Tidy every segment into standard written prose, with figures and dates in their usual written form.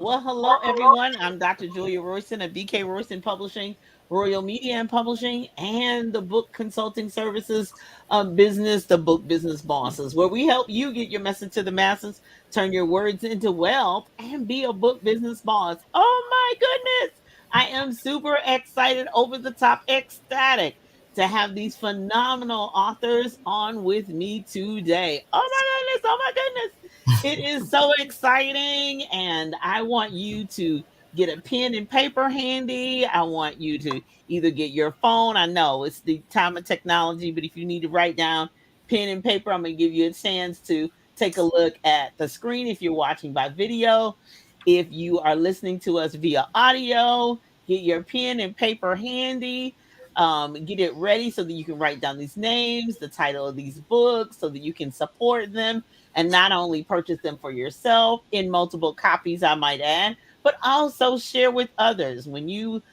Well, hello everyone. I'm Dr. Julia Royston of BK Royston Publishing, Royal Media and Publishing, and the book consulting services business, the Book Business Bosses, where we help you get your message to the masses, turn your words into wealth, and be a book business boss. Oh my goodness! I am super excited, over the top, ecstatic to have these phenomenal authors on with me today. Oh my goodness! Oh my goodness! It is so exciting, and I want you to get a pen and paper handy. I want you to either get your phone. I know it's the time of technology, but if you need to write down pen and paper, I'm going to give you a chance to take a look at the screen if you're watching by video. If you are listening to us via audio, get your pen and paper handy. Get it ready so that you can write down these names, the title of these books, so that you can support them and not only purchase them for yourself in multiple copies, I might add, but also share with others. When you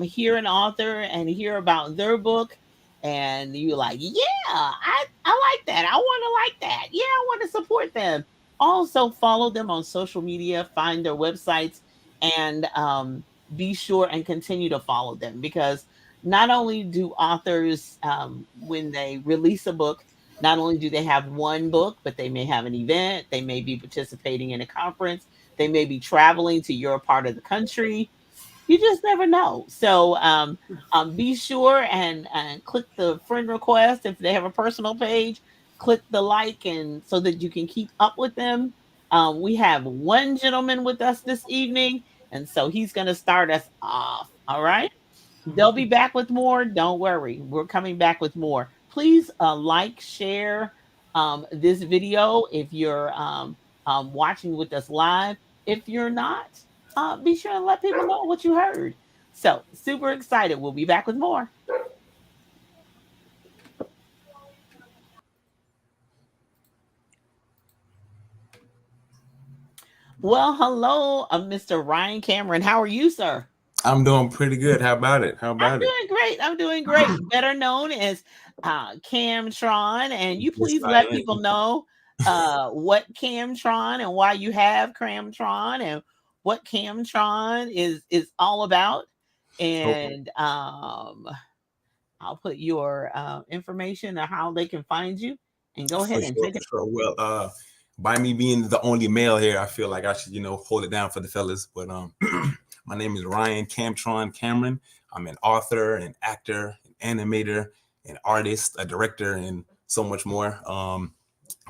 hear an author and hear about their book, and you're like, yeah, I like that. I want to like that. Yeah, I want to support them. Also, follow them on social media, find their websites, and be sure and continue to follow them because not only do authors, when they release a book, not only do they have one book, but they may have an event, they may be participating in a conference, they may be traveling to your part of the country. You just never know. So be sure and click the friend request if they have a personal page. Click the like, and so that you can keep up with them. We have one gentleman with us this evening, and so he's going to start us off. All right. They'll be back with more. Don't worry. We're coming back with more. Please like, share this video if you're watching with us live. If you're not, be sure and let people know what you heard. So, super excited. We'll be back with more. Well, hello, Mr. Ryan Cameron. How are you, sir? I'm doing pretty good. How about it? How I'm about it? doing great. I'm doing great. Better known as Camtron. And you Yes, please I let people am. know what Camtron and why you have Camtron and what Camtron is all about. Oh, And I'll put your information on how they can find you and go for ahead and sure, take for it. sure. Well, by me being the only male here, I feel like I should, hold it down for the fellas. But my name is Ryan Camtron Cameron. I'm an author, an actor, an animator, an artist, a director, and so much more.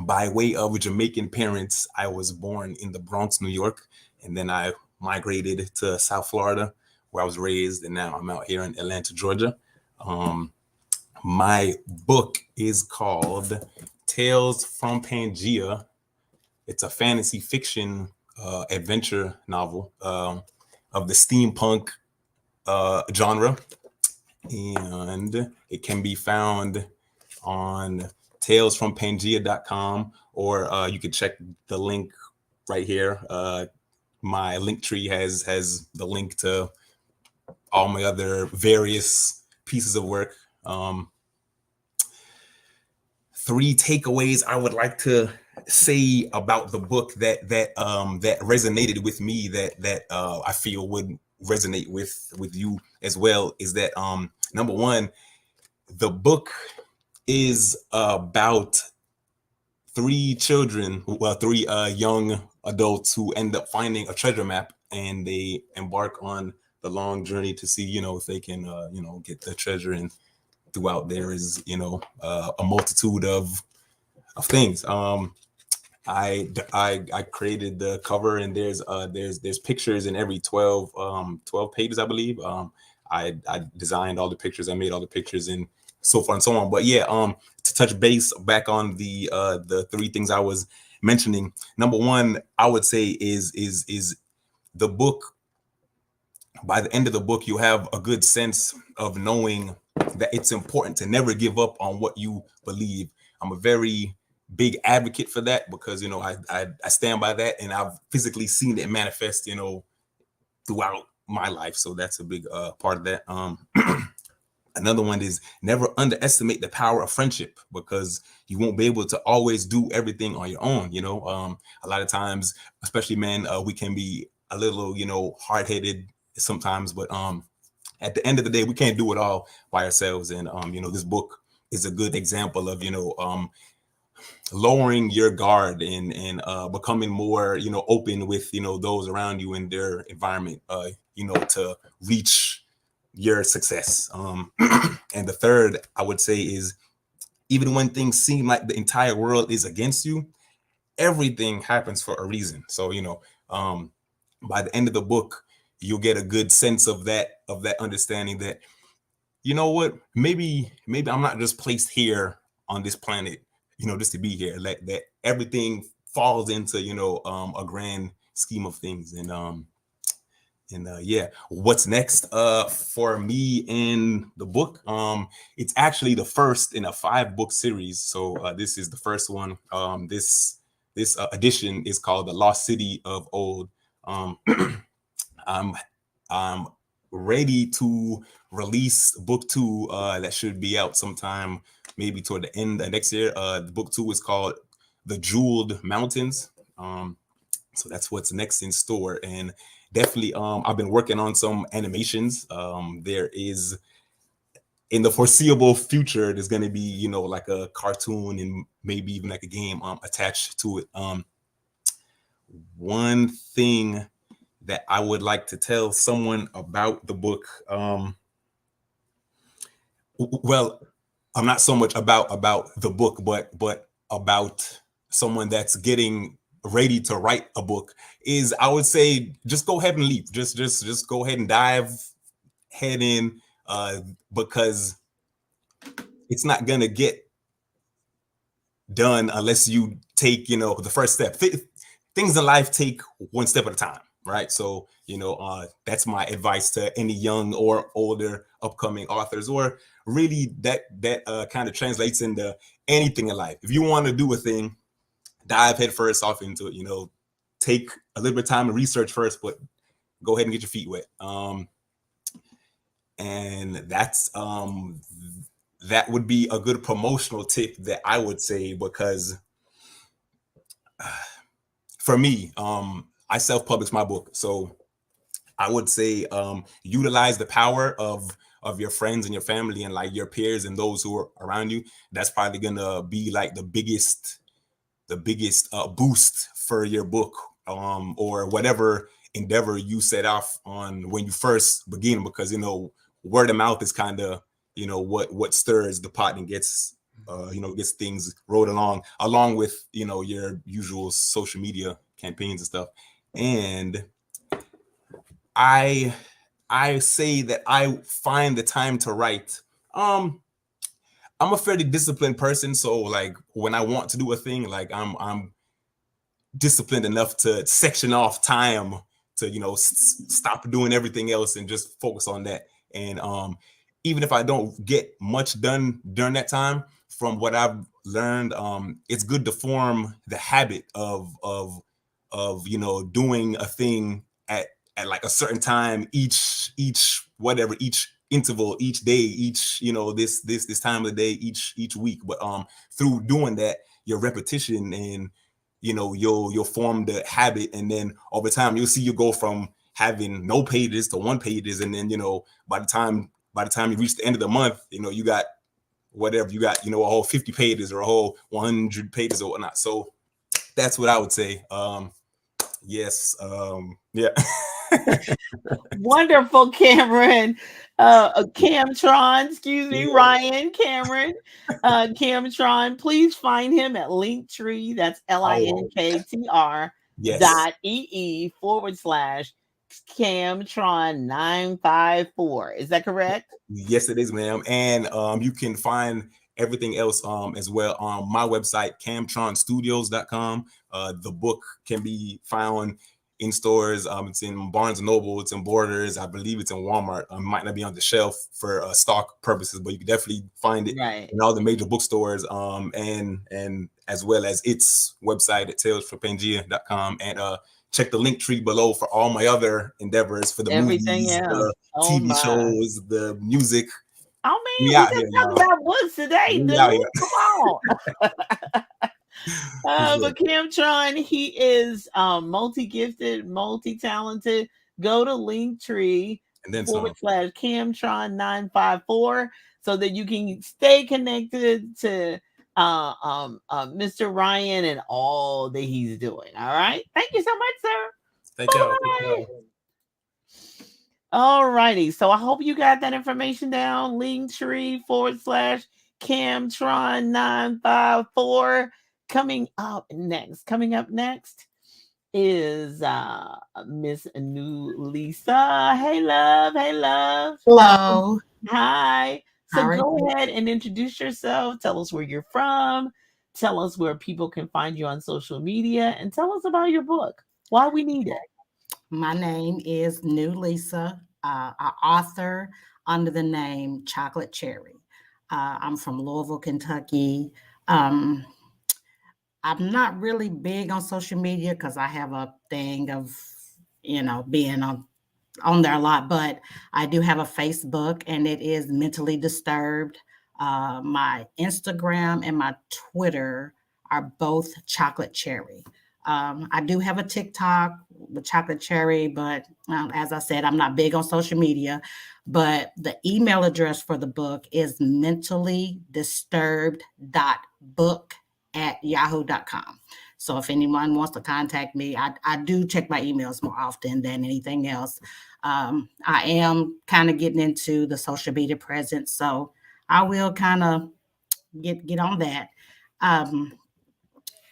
By way of Jamaican parents, I was born in the Bronx, New York, and then I migrated to South Florida, where I was raised, and now I'm out here in Atlanta, Georgia. Um, my book is called Tales from Pangea. It's a fantasy fiction adventure novel of the steampunk genre, and it can be found on talesfrompangea.com, or you can check the link right here. My link tree has the link to all my other various pieces of work. Three takeaways I would like to say about the book that resonated with me, that I feel would resonate with you as well, is that number one, the book is about three children, well, three young adults who end up finding a treasure map, and they embark on the long journey to see, if they can, get the treasure. And throughout there is, a multitude of things. I created the cover, and there's pictures in every 12 pages, I believe. I designed all the pictures, I made all the pictures, and so far and so on. But yeah, to touch base back on the three things I was mentioning. Number one, I would say is the book. By the end of the book, you have a good sense of knowing that it's important to never give up on what you believe. I'm a very big advocate for that, because I stand by that, and I've physically seen it manifest throughout my life. So that's a big part of that. Another one is never underestimate the power of friendship, because you won't be able to always do everything on your own. A lot of times, especially men, we can be a little, hard-headed sometimes, but at the end of the day, we can't do it all by ourselves. And this book is a good example of lowering your guard and becoming more open with those around you and their environment to reach your success. And the third I would say is, even when things seem like the entire world is against you, everything happens for a reason. So by the end of the book, you'll get a good sense of that understanding that, you know what, maybe I'm not just placed here on this planet just to be here. That everything falls into a grand scheme of things. And yeah, what's next for me in the book? It's actually the first in a 5-book series. So this is the first one. This edition is called The Lost City of Old. I'm ready to release book 2 that should be out sometime maybe toward the end of next year. The book 2 is called The Jeweled Mountains. So that's what's next in store. And definitely I've been working on some animations. There is, in the foreseeable future, there's going to be like a cartoon and maybe even like a game attached to it. One thing that I would like to tell someone about the book, well, I'm not so much about the book, but about someone that's getting ready to write a book, is I would say just go ahead and leap. Just go ahead and dive head in, because it's not gonna get done unless you take the first step. Things in life take one step at a time, right? So that's my advice to any young or older upcoming authors, or really that kind of translates into anything in life. If you want to do a thing, dive head first off into it. Take a little bit of time to research first, but go ahead and get your feet wet. And that's that would be a good promotional tip that I would say, because for me, I self-published my book, so I would say utilize the power of your friends and your family and like your peers and those who are around you. That's probably gonna be like the biggest boost for your book, or whatever endeavor you set off on when you first begin, because word of mouth is kind of what stirs the pot and gets gets things rolled along with your usual social media campaigns and stuff. And I say that I find the time to write. I'm a fairly disciplined person, so like when I want to do a thing, like I'm disciplined enough to section off time to stop doing everything else and just focus on that. And even if I don't get much done during that time, from what I've learned, it's good to form the habit of doing a thing at like a certain time each interval, each day, each this time of the day, each week. But through doing that, your repetition, and you'll form the habit, and then over time you'll see you go from having no pages to 1 pages, and then by the time you reach the end of the month, you got whatever you got, a whole 50 pages or a whole 100 pages or whatnot. So that's what I would say. Yes. Yeah. Wonderful, Cameron. Camtron, excuse me, Ryan Cameron. Camtron, please find him at Linktree. That's linktr Yes. .ee/Camtron 954. Is that correct? Yes, it is, ma'am. And you can find everything else as well on my website, camtronstudios.com. The book can be found in stores. It's in Barnes & Noble, it's in Borders, I believe it's in Walmart. Might not be on the shelf for stock purposes, but you can definitely find it in all the major bookstores, and as well as its website at talesfrompangea.com. And check the link tree below for all my other endeavors, for the everything movies, else. the TV shows, the music. Oh man, we just talking about books today, dude. Come on. For sure. But Camtron, he is multi-gifted, multi-talented. Go to Linktree And then forward some. slash Camtron 954 so that you can stay connected to Mr. Ryan and all that he's doing. All right. Thank you so much, sir. Thank y'all. Bye. All righty. So I hope you got that information down. Linktree forward slash Camtron 954. Coming up next is Miss New Lisa. Hey love. Hello. Hi. So How are go you? ahead and introduce yourself. Tell us where you're from. Tell us where people can find you on social media, and tell us about your book. Why we need it. My name is New Lisa, an author under the name Chocolate Cherry. I'm from Louisville, Kentucky. I'm not really big on social media because I have a thing of, being on there a lot, but I do have a Facebook, and it is Mentally Disturbed. My Instagram and my Twitter are both Chocolate Cherry. I do have a TikTok with Chocolate Cherry, but as I said, I'm not big on social media. But the email address for the book is mentallydisturbed.book@yahoo.com. So if anyone wants to contact me, I do check my emails more often than anything else. I am kind of getting into the social media presence, so I will kind of get on that.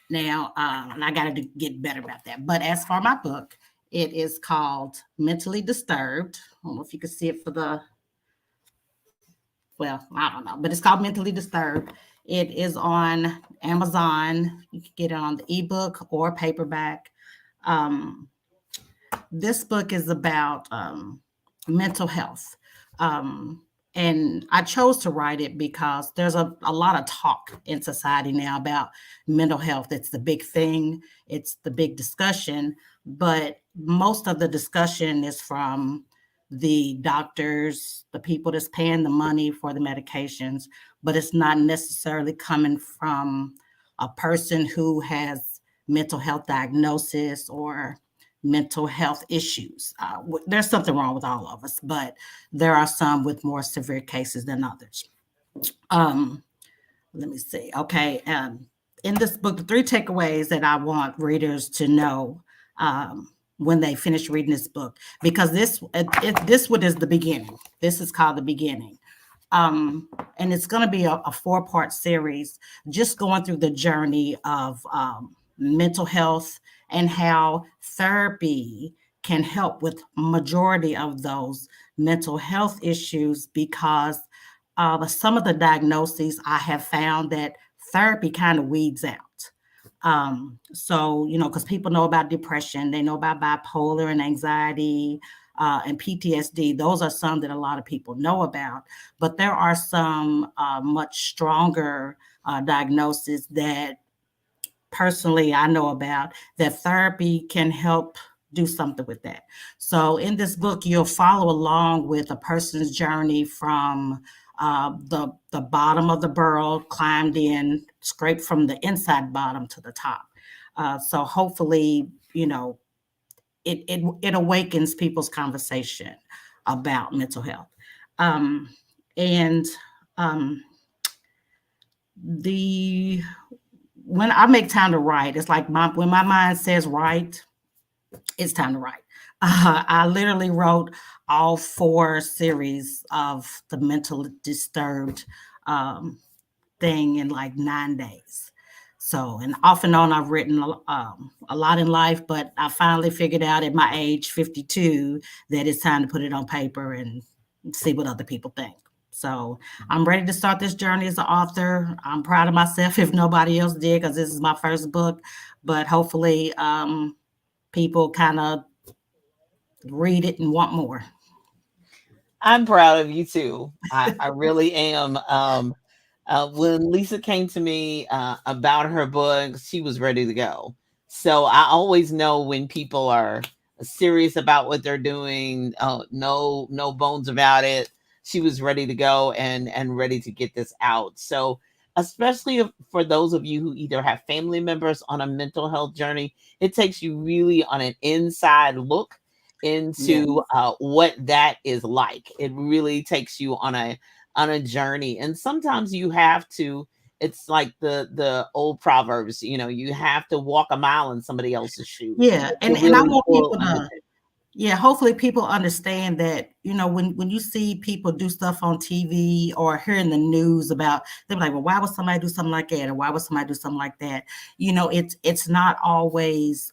Now, and I got to get better about that. But as for my book, it is called Mentally Disturbed. I don't know if you can see it I don't know, but it's called Mentally Disturbed. It is on Amazon. You can get it on the ebook or paperback. This book is about mental health. And I chose to write it because there's a lot of talk in society now about mental health. It's the big thing, it's the big discussion, but most of the discussion is from the doctors, the people that's paying the money for the medications, but it's not necessarily coming from a person who has mental health diagnosis or mental health issues. There's something wrong with all of us, but there are some with more severe cases than others. Let me see. Okay. In this book, the 3 takeaways that I want readers to know when they finish reading this book, because this one is the beginning. This is called The Beginning. And it's going to be a 4-part series, just going through the journey of mental health and how therapy can help with majority of those mental health issues, because some of the diagnoses I have found that therapy kind of weeds out. So, because people know about depression, they know about bipolar and anxiety and PTSD. Those are some that a lot of people know about, but there are some much stronger diagnoses that personally I know about that therapy can help do something with that. So in this book, you'll follow along with a person's journey from the bottom of the barrel, climbed in, scraped from the inside bottom to the top. So hopefully, it awakens people's conversation about mental health. When I make time to write, it's like when my mind says write, it's time to write. I literally wrote all 4 series of the Mentally Disturbed thing in like 9 days. So, and off and on, I've written a lot in life, but I finally figured out at my age, 52, that it's time to put it on paper and see what other people think. So I'm ready to start this journey as an author. I'm proud of myself if nobody else did, because this is my first book, but hopefully people kind of read it and want more. I'm proud of you too. I really am. When Lisa came to me about her book, she was ready to go. So I always know when people are serious about what they're doing, no bones about it. She was ready to go and ready to get this out. So especially for those of you who either have family members on a mental health journey. It takes you really on an inside look into what that is like. It really takes you on a journey, and sometimes you have to. It's like the old proverbs, you have to walk a mile in somebody else's shoes. Yeah, to and I really want pull people to, understand. yeah, hopefully people understand that, when you see people do stuff on TV or hear in the news about, they're like, well, why would somebody do something like that? Or why would somebody do something like that? It's not always,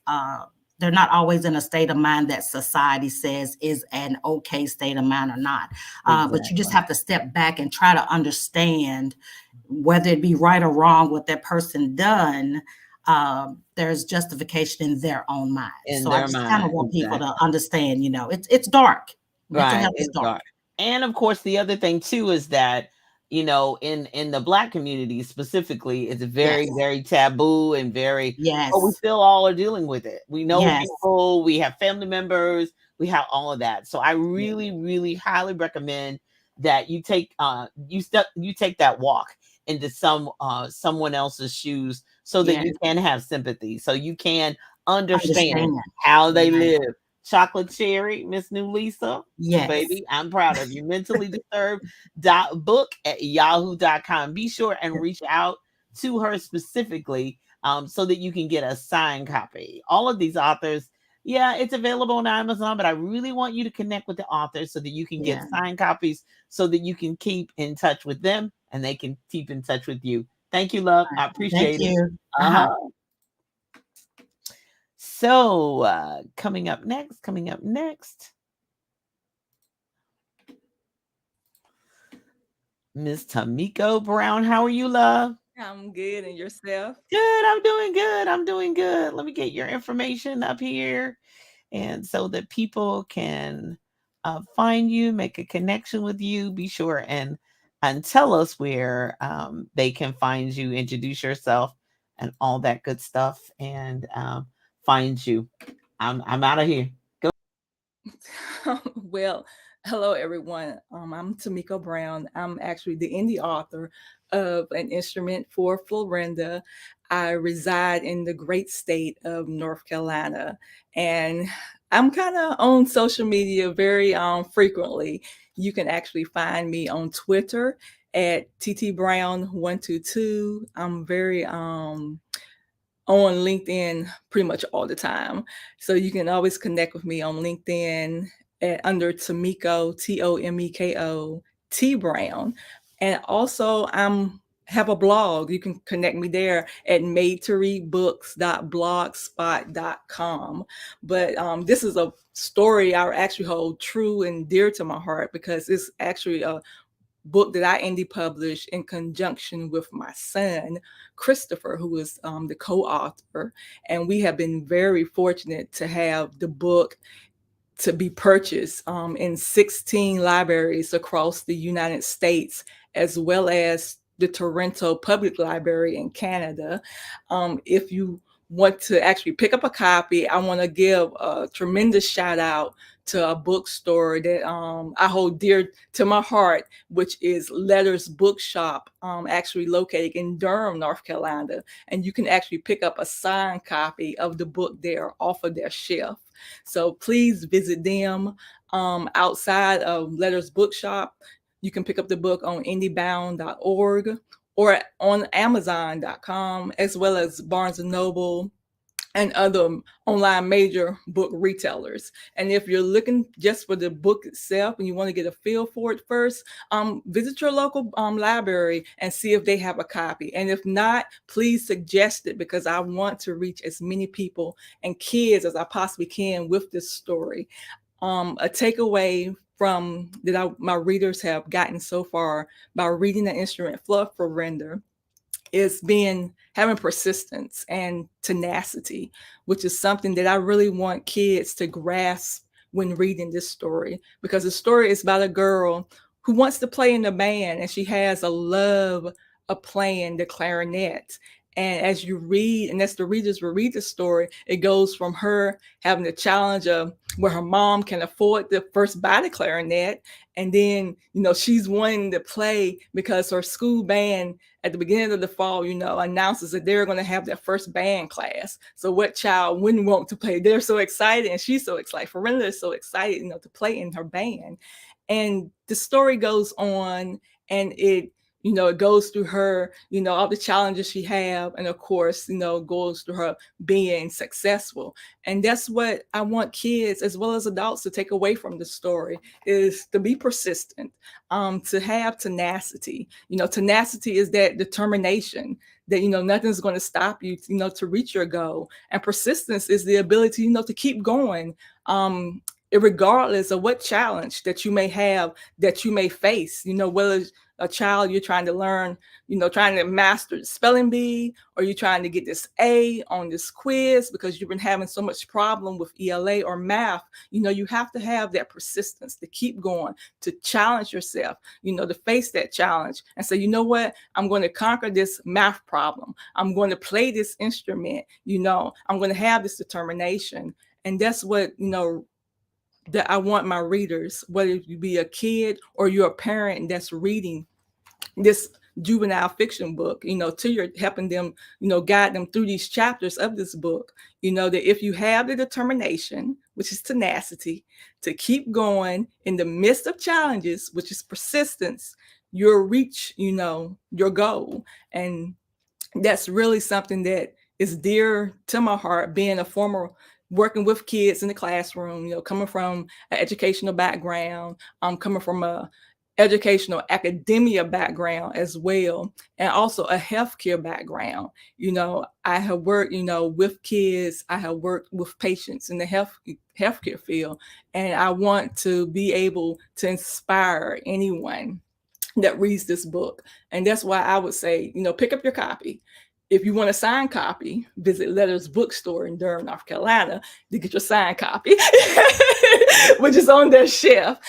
they're not always in a state of mind that society says is an okay state of mind or not. But you just Exactly. have to step back and try to understand whether it be right or wrong what that person done. There's justification in their own mind. In So I their just kind of mind, want people to exactly. understand, it's dark. Mental Right, health is it's dark. dark. And of course, the other thing too is that, in the Black community specifically, it's very, Yes. very taboo and very, but we Yes. still all are dealing with it. We know Yes. people, we have family members, we have all of that. So I really, really highly recommend that you take that walk into someone else's shoes so that Yes. you can have sympathy, so you can understand Understand. how they Right. live. Chocolate Cherry, Miss New Lisa, Yes. baby, I'm proud of you. Mentally Disturbed book at yahoo.com. Be sure and reach out to her specifically, so that you can get a signed copy. All of these authors, yeah, it's available on Amazon, but I really want you to connect with the authors so that you can get Yeah. signed copies, so that you can keep in touch with them and they can keep in touch with you. Thank you, love. I Thank appreciate it. you. Uh-huh. So coming up next, Miss Tamiko Brown. How are you, love? I'm good, and yourself? Good. I'm doing good. I'm doing good. Let me get your information up here, and so that people can find you, make a connection with you. Be sure and tell us where they can find you. Introduce yourself and all that good stuff, and find you. I'm out of here. Go. Well, hello everyone. I'm Tamiko Brown. I'm actually the indie author of An Instrument for Florinda. I reside in the great state of North Carolina, and I'm kind of on social media very frequently. You can actually find me on Twitter at ttbrown122. I'm very on LinkedIn pretty much all the time. So you can always connect with me on LinkedIn under Tamiko, Tomeko, T Brown. And also have a blog. You can connect me there at madetoreadbooks.blogspot.com. But this is a story I actually hold true and dear to my heart because it's actually a book that I indie published in conjunction with my son, Christopher, who is the co-author. And we have been very fortunate to have the book to be purchased in 16 libraries across the United States, as well as the Toronto Public Library in Canada. If you want to actually pick up a copy, I want to give a tremendous shout out to a bookstore that I hold dear to my heart, which is Letters Bookshop, actually located in Durham, North Carolina. And you can actually pick up a signed copy of the book there off of their shelf. So please visit them. Outside of Letters Bookshop, you can pick up the book on indiebound.org or on Amazon.com, as well as Barnes & Noble and other online major book retailers. And if you're looking just for the book itself and you want to get a feel for it first, visit your local library and see if they have a copy. And if not, please suggest it because I want to reach as many people and kids as I possibly can with this story. A takeaway from that my readers have gotten so far by reading The Instrument for Florinda is having persistence and tenacity, which is something that I really want kids to grasp when reading this story, because the story is about a girl who wants to play in the band and she has a love of playing the clarinet. And as you read, and as the readers will read the story, it goes from her having the challenge of where her mom can afford the first body clarinet. And then, she's wanting to play because her school band at the beginning of the fall, announces that they're going to have their first band class. So what child wouldn't want to play? They're so excited, and she's so excited. Farinda is so excited, to play in her band. And the story goes on, and it goes through her, all the challenges she have, and of course, goes through her being successful. And that's what I want kids as well as adults to take away from the story, is to be persistent, to have tenacity. Tenacity is that determination that, nothing's going to stop you, to reach your goal. And persistence is the ability, to keep going, regardless of what challenge that you may have, that you may face, whether a child you're trying to learn, trying to master the spelling bee, or you're trying to get this A on this quiz because you've been having so much problem with ELA or math. You have to have that persistence to keep going, to challenge yourself, to face that challenge and say, you know what, I'm going to conquer this math problem. I'm going to play this instrument. I'm going to have this determination. And that's what, that I want my readers, whether you be a kid or you're a parent that's reading this juvenile fiction book, to your helping them, guide them through these chapters of this book, that if you have the determination, which is tenacity, to keep going in the midst of challenges, which is persistence, you'll reach, your goal. And that's really something that is dear to my heart, being a former working with kids in the classroom, coming from an educational background, coming from a educational academia background as well, and also a healthcare background. I have worked, with kids. I have worked with patients in the healthcare field, and I want to be able to inspire anyone that reads this book. And that's why I would say, pick up your copy. If you want a signed copy, visit Letters Bookstore in Durham, North Carolina to get your signed copy, which is on their shelf.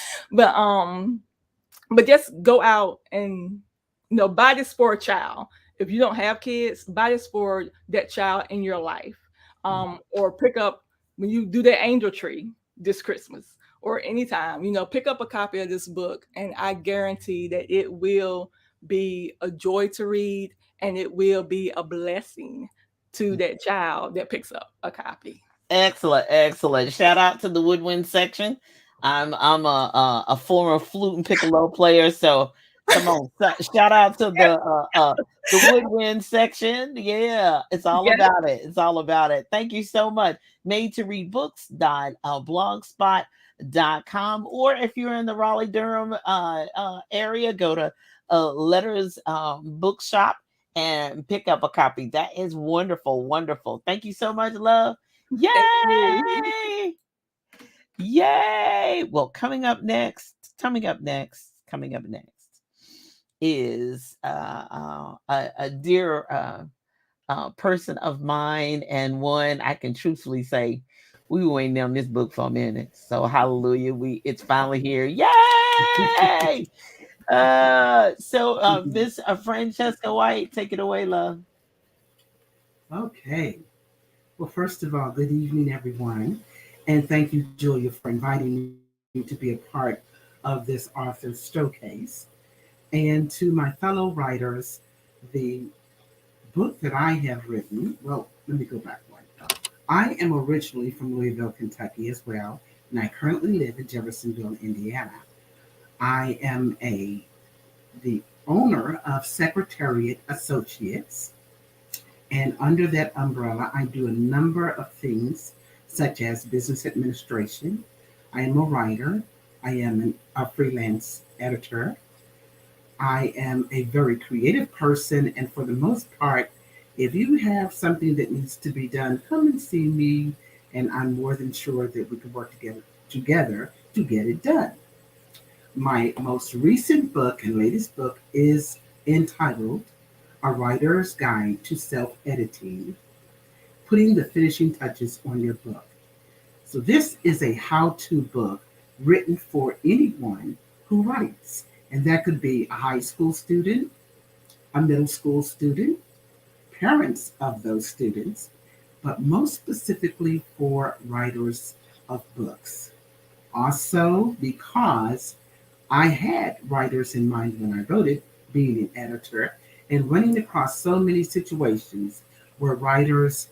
But just go out and, buy this for a child. If you don't have kids, buy this for that child in your life. Or pick up, when you do that angel tree this Christmas or anytime, pick up a copy of this book, and I guarantee that it will be a joy to read, and it will be a blessing to that child that picks up a copy. Excellent. Shout out to the woodwind section. I'm a former flute and piccolo player, so come on, shout out to the woodwind section. Yeah, it's all about it. It's all about it. Thank you so much. MadeToReadBooks.blogspot.com, or if you're in the Raleigh Durham area, go to Letters Bookshop and pick up a copy. That is wonderful. Thank you so much, love. Yay! Well, coming up next is a dear person of mine, and one I can truthfully say we were waiting on this book for a minute. So hallelujah, it's finally here. Yay! So Miss Francesca White, take it away, love. Okay. Well, first of all, good evening, everyone. And thank you, Julia, for inviting me to be a part of this author showcase. And to my fellow writers, the book that I have written, well, let me go back one. I am originally from Louisville, Kentucky as well, and I currently live in Jeffersonville, Indiana. I am the owner of Secretariat Associates, and under that umbrella, I do a number of things such as business administration. I am a writer. I am a freelance editor. I am a very creative person, and for the most part, if you have something that needs to be done, come and see me, and I'm more than sure that we can work together to get it done. My most recent book and latest book is entitled A Writer's Guide to Self-Editing, Putting the Finishing Touches on Your Book. So this is a how-to book written for anyone who writes. And that could be a high school student, a middle school student, parents of those students, but most specifically for writers of books. Also, because I had writers in mind when I wrote it, being an editor, and running across so many situations where writers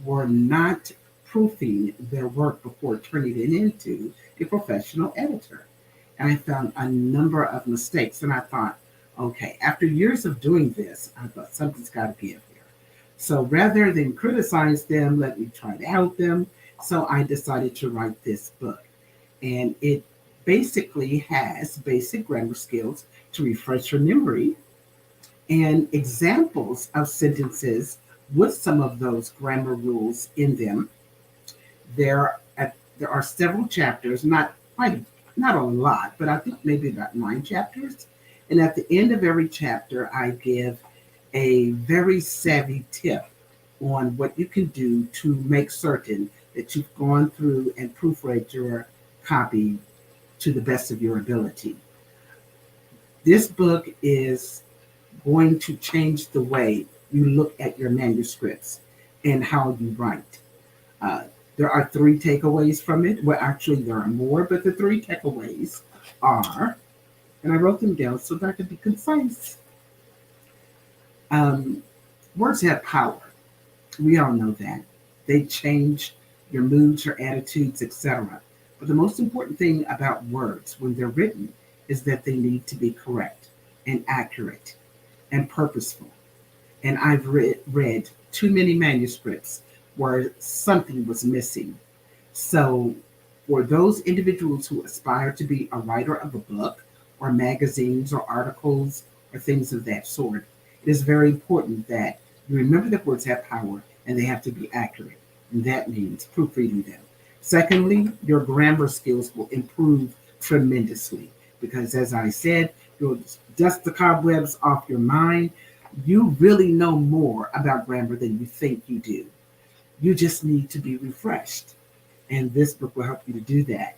were not proofing their work before turning it into a professional editor. And I found a number of mistakes. And I thought, okay, after years of doing this, I thought something's got to give here. So rather than criticize them, let me try to help them. So I decided to write this book. And it basically has basic grammar skills to refresh your memory and examples of sentences with some of those grammar rules in them. There are several chapters, not a lot, but I think maybe about 9 chapters. And at the end of every chapter, I give a very savvy tip on what you can do to make certain that you've gone through and proofread your copy to the best of your ability. This book is going to change the way you look at your manuscripts and how you write. There are 3 takeaways from it. Well, actually, there are more, but the 3 takeaways are, and I wrote them down so that I could be concise. Words have power. We all know that. They change your moods, your attitudes, etc. But the most important thing about words when they're written is that they need to be correct and accurate and purposeful. And I've read too many manuscripts where something was missing. So for those individuals who aspire to be a writer of a book or magazines or articles or things of that sort, it is very important that you remember that words have power and they have to be accurate. And that means proofreading them. Secondly, your grammar skills will improve tremendously because, as I said, you'll dust the cobwebs off your mind. You really know more about grammar than you think you do. You just need to be refreshed. And this book will help you to do that.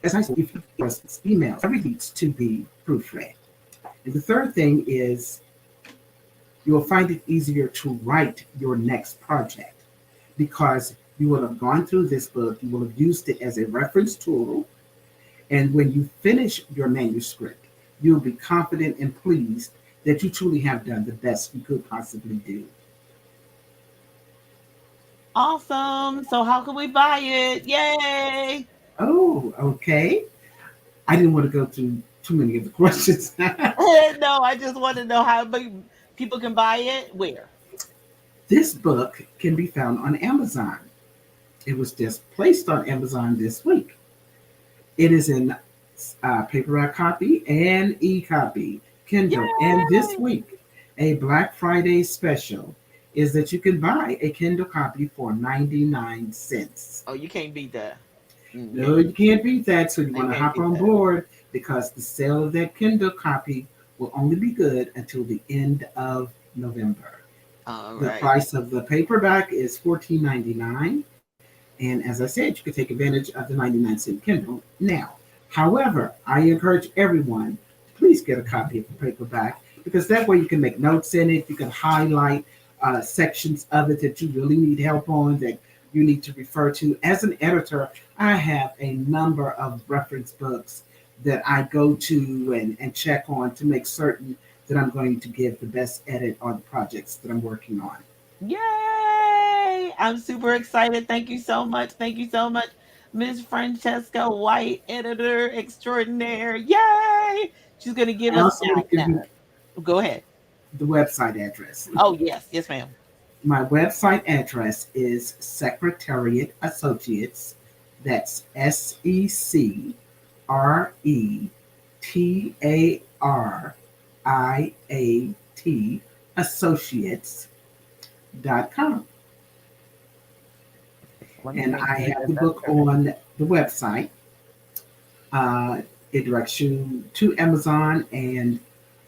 As I said, if you emails, everything needs to be proofread. And the third thing is you will find it easier to write your next project because you will have gone through this book, you will have used it as a reference tool, and when you finish your manuscript, you'll be confident and pleased that you truly have done the best you could possibly do. Awesome. So how can we buy it? Yay. Oh, okay. I didn't want to go through too many of the questions. No, I just want to know how people can buy it. Where? This book can be found on Amazon. It was just placed on Amazon this week. It is in paperback copy and e-copy, Kindle. Yay! And this week, a Black Friday special is that you can buy a Kindle copy for 99 cents. Oh, you can't beat that. No, you can't beat that. So you want to can't hop beat on that. board because the sale of that Kindle copy will only be good until the end of November. All The right. price of the paperback is $14.99. And as I said, you can take advantage of the 99-cent Kindle now. However, I encourage everyone to please get a copy of the paperback because that way you can make notes in it. You can highlight sections of it that you really need help on, that you need to refer to. As an editor, I have a number of reference books that I go to and check on to make certain that I'm going to give the best edit on the projects that I'm working on. Yay! I'm super excited. Thank you so much. Thank you so much, Ms. Francesca White, editor extraordinaire. Yay! She's going to give I us also want to give you Go ahead. the website address. Oh, yes. Yes, ma'am. My website address is Secretariat Associates. That's SECRETARIAT Associates.com. And I have the book on the website. It directs you to Amazon and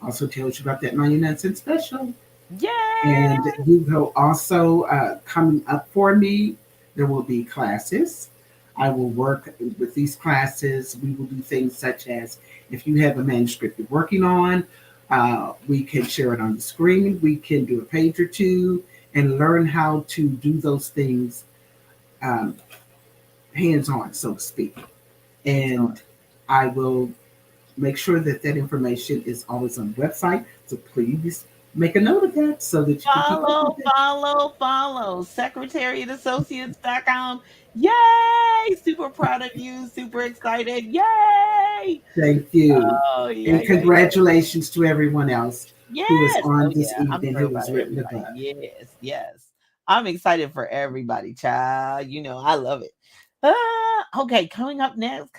also tells you about that 99-cent special. Yay! And you will also, coming up for me, there will be classes. I will work with these classes. We will do things such as if you have a manuscript you're working on, we can share it on the screen. We can do a page or two and learn how to do those things um, hands on, so to speak. And I will make sure that that information is always on the website. So please make a note of that so that you can keep up with it. Follow. SecretariatAssociates.com. Yay! Super proud of you. Super excited. Yay! Thank you. Oh, yeah. And congratulations to everyone else who is Yes. on Oh, this yeah. I'm evening sure who has about written the everybody. book. Yes. I'm excited for everybody, child. You know, I love it. Okay, coming up next.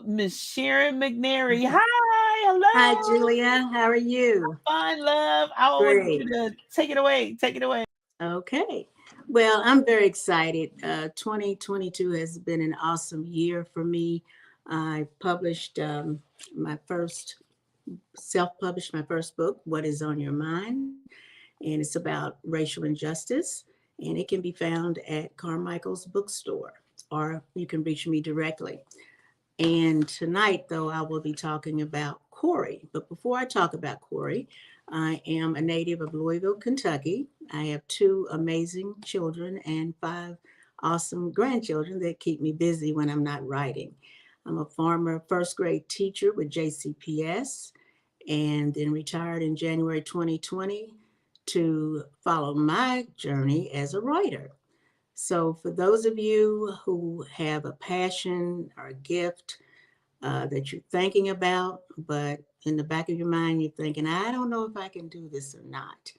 Miss Sharon McNary. Hi, Hi, hello. Julia. How are you? Fine, love. I want you Great. to take it away. Take it away. Okay. Well, I'm very excited. 2022 has been an awesome year for me. I published my first, self-published my first book, What is on Your Mind? And it's about racial injustice. And it can be found at Carmichael's bookstore, or you can reach me directly. And tonight, though, I will be talking about Corey. But before I talk about Corey, I am a native of Louisville, Kentucky. I have 2 amazing children and 5 awesome grandchildren that keep me busy when I'm not writing. I'm a former first grade teacher with JCPS and then retired in January 2020 to follow my journey as a writer. So, for those of you who have a passion or a gift that you're thinking about, but in the back of your mind, you're thinking, I don't know if I can do this or not,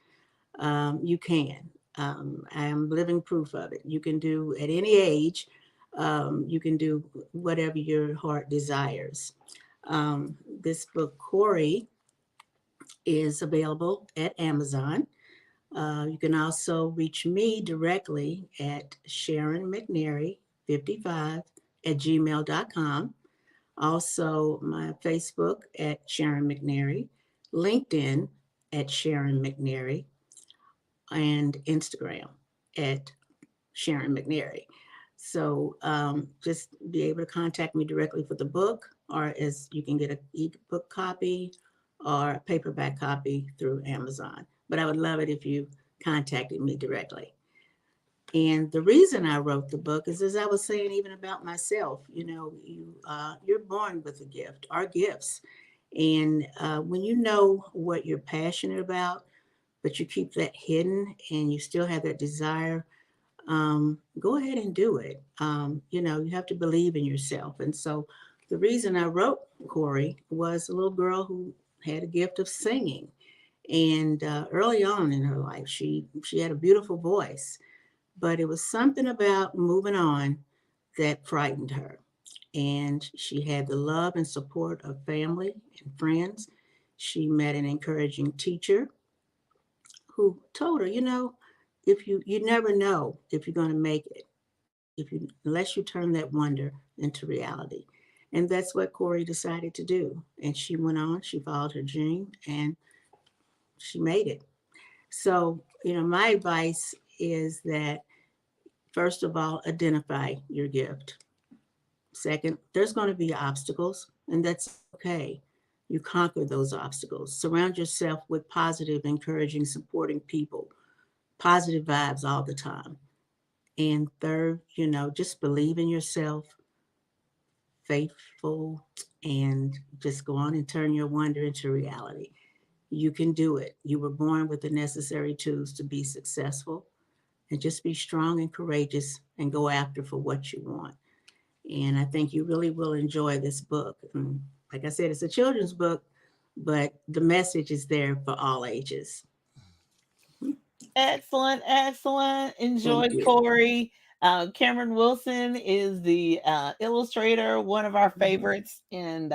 you can. I am living proof of it. You can do at any age, you can do whatever your heart desires. This book, Corey, is available at Amazon. You can also reach me directly at Sharon McNary 55 at gmail.com. Also, my Facebook at Sharon McNary, LinkedIn at Sharon McNary, and Instagram at Sharon McNary. So just be able to contact me directly for the book, or as you can get an ebook copy or a paperback copy through Amazon. But I would love it if you contacted me directly. And the reason I wrote the book is, as I was saying, even about myself, you know, you're born with a gift, our gifts. And when you know what you're passionate about, but you keep that hidden and you still have that desire, go ahead and do it. You know, you have to believe in yourself. And so the reason I wrote Corey was a little girl who had a gift of singing. And early on in her life, she had a beautiful voice, but it was something about moving on that frightened her. And she had the love and support of family and friends. She met an encouraging teacher who told her, you know, if you never know if you're going to make it, unless you turn that wonder into reality. And that's what Corey decided to do. And she went on, she followed her dream, and she made it. So, you know, my advice is that, first of all, identify your gift. Second, there's going to be obstacles, and that's okay. You conquer those obstacles. Surround yourself with positive, encouraging, supporting people, positive vibes all the time. And third, you know, just believe in yourself, faithful, and just go on and turn your wonder into reality. You can do it. You were born with the necessary tools to be successful, and just be strong and courageous and go after for what you want. And I think you really will enjoy this book. And like I said, it's a children's book, but the message is there for all ages. Excellent. Enjoy, Thank you. Corey. Cameron Wilson is the illustrator, one of our favorites, and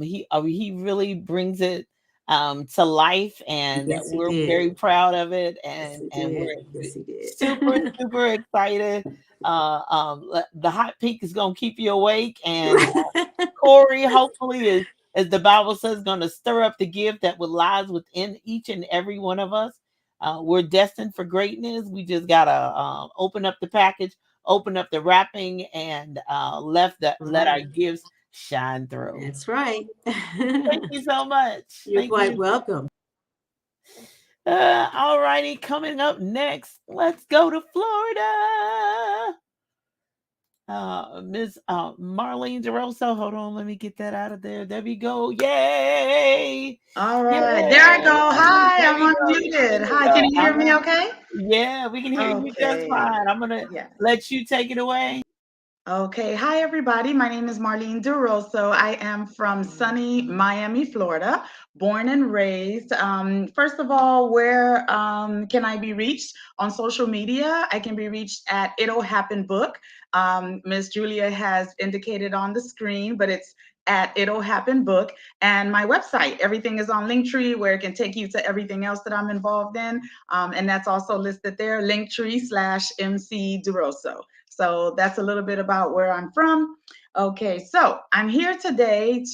he really brings it to life, and Yes, he we're did. very proud of it, Yes, he and we're did. Yes, he did. super excited. The hot peak is gonna keep you awake, and Corey, hopefully, is, as the Bible says, going to stir up the gift that lies within each and every one of us. We're destined for greatness. We just gotta open up the package, open up the wrapping, and let our gifts shine through. That's right. Thank you so much. You're Thank quite you. welcome. All righty, coming up next, let's go to Florida. Miss Marlene DeRosa. Hold on, let me get that out of there. There we go. Yay! All right, Yay! there I go. Hi, There I'm we go. unmuted. Hi, can you hear me okay? Yeah, we can hear you just Okay. fine. I'm gonna Yeah. let you take it away. Okay. Hi, everybody. My name is Marlene DeRoso. I am from sunny Miami, Florida, born and raised. First of all, where can I be reached? On social media, I can be reached at It'll Happen Book. Ms. Julia has indicated on the screen, but it's at It'll Happen Book. And my website, everything is on Linktree, where it can take you to everything else that I'm involved in. And that's also listed there, Linktree/MC DeRoso. So that's a little bit about where I'm from. Okay, so I'm here today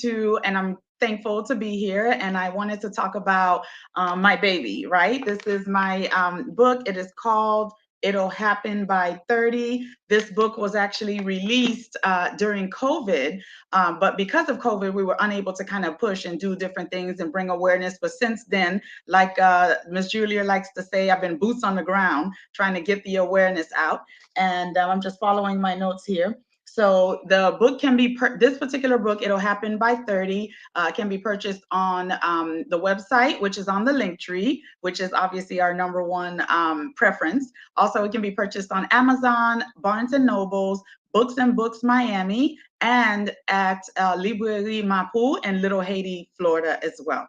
and I'm thankful to be here, and I wanted to talk about my baby, right? This is my book. It is called It'll Happen by 30. This book was actually released during COVID, but because of COVID, we were unable to kind of push and do different things and bring awareness. But since then, like Ms. Julia likes to say, I've been boots on the ground trying to get the awareness out. And I'm just following my notes here. So the book can be, this particular book, It'll Happen by 30, can be purchased on the website, which is on the Linktree, which is obviously our number one preference. Also, it can be purchased on Amazon, Barnes & Nobles, Books and Books Miami, and at Librairie Mapu in Little Haiti, Florida as well.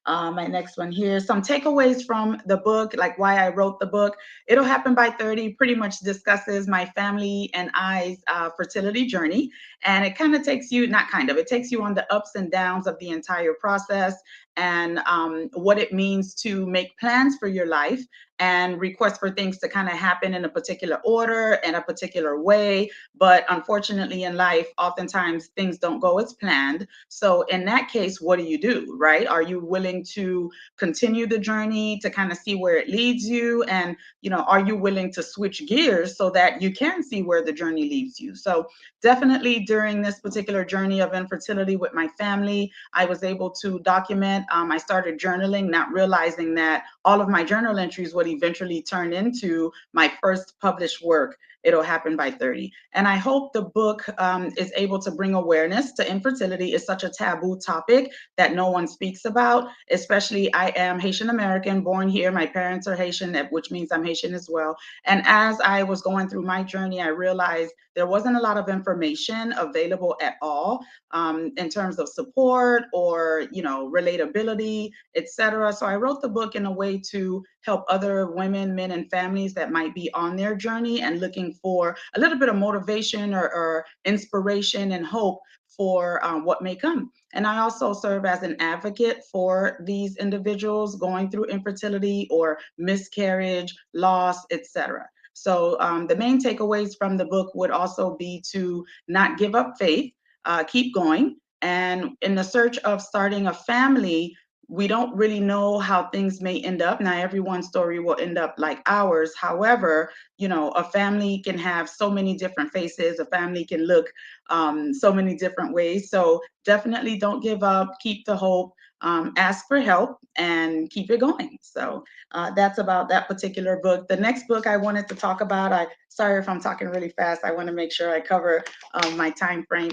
My next one here, some takeaways from the book, like why I wrote the book. It'll Happen by 30 pretty much discusses my family and I's fertility journey. And it kind of takes you, it takes you on the ups and downs of the entire process and what it means to make plans for your life and request for things to kind of happen in a particular order and a particular way. But unfortunately in life, oftentimes things don't go as planned. So in that case, what do you do, right? Are you willing to continue the journey to kind of see where it leads you? And, are you willing to switch gears so that you can see where the journey leads you? So definitely during this particular journey of infertility with my family, I was able to document. I started journaling, not realizing that all of my journal entries would eventually turn into my first published work, It'll Happen by 30. And I hope the book is able to bring awareness to infertility. It's such a taboo topic that no one speaks about, especially I am Haitian American, born here. My parents are Haitian, which means I'm Haitian as well. And as I was going through my journey, I realized there wasn't a lot of information available at all in terms of support or, relatability, etc. So I wrote the book in a way to help other women, men, and families that might be on their journey and looking for a little bit of motivation or inspiration and hope for what may come. And I also serve as an advocate for these individuals going through infertility or miscarriage, loss, etc. So the main takeaways from the book would also be to not give up faith, keep going. And in the search of starting a family, we don't really know how things may end up. Now, everyone's story will end up like ours. However, a family can have so many different faces. A family can look so many different ways. So definitely don't give up, keep the hope, ask for help, and keep it going. So that's about that particular book. The next book I wanted to talk about, sorry if I'm talking really fast. I want to make sure I cover my time frame.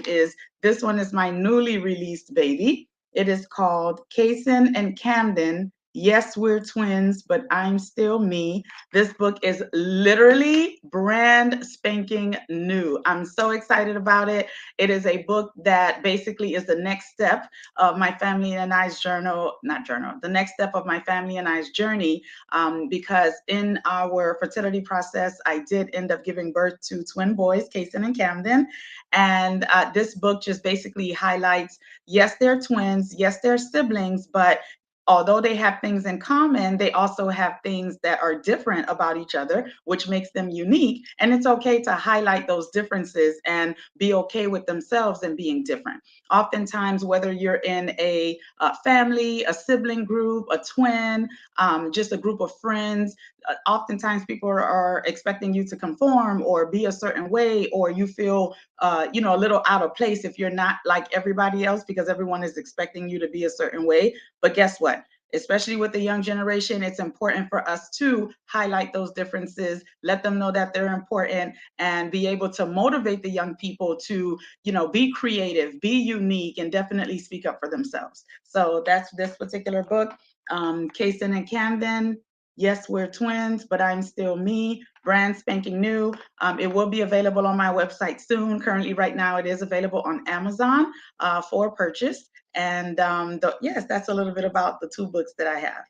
This one is my newly released baby. It is called Kason and Camden. Yes, we're twins, but I'm still me. This book is literally brand spanking new. I'm so excited about it. It is a book that basically is the next step of my family and I's the next step of my family and I's journey, because in our fertility process, I did end up giving birth to twin boys, Kason and Camden. And this book just basically highlights, yes, they're twins, yes, they're siblings, but although they have things in common, they also have things that are different about each other, which makes them unique. And it's okay to highlight those differences and be okay with themselves and being different. Oftentimes, whether you're in a family, a sibling group, a twin, just a group of friends, oftentimes people are expecting you to conform or be a certain way, or you feel a little out of place if you're not like everybody else, because everyone is expecting you to be a certain way. But guess what? Especially with the young generation, it's important for us to highlight those differences, let them know that they're important, and be able to motivate the young people to, be creative, be unique, and definitely speak up for themselves. So that's this particular book. Kaysen and Camden, yes, we're twins, but I'm still me, brand spanking new. It will be available on my website soon. Currently, right now, it is available on Amazon for purchase. And yes, that's a little bit about the two books that I have.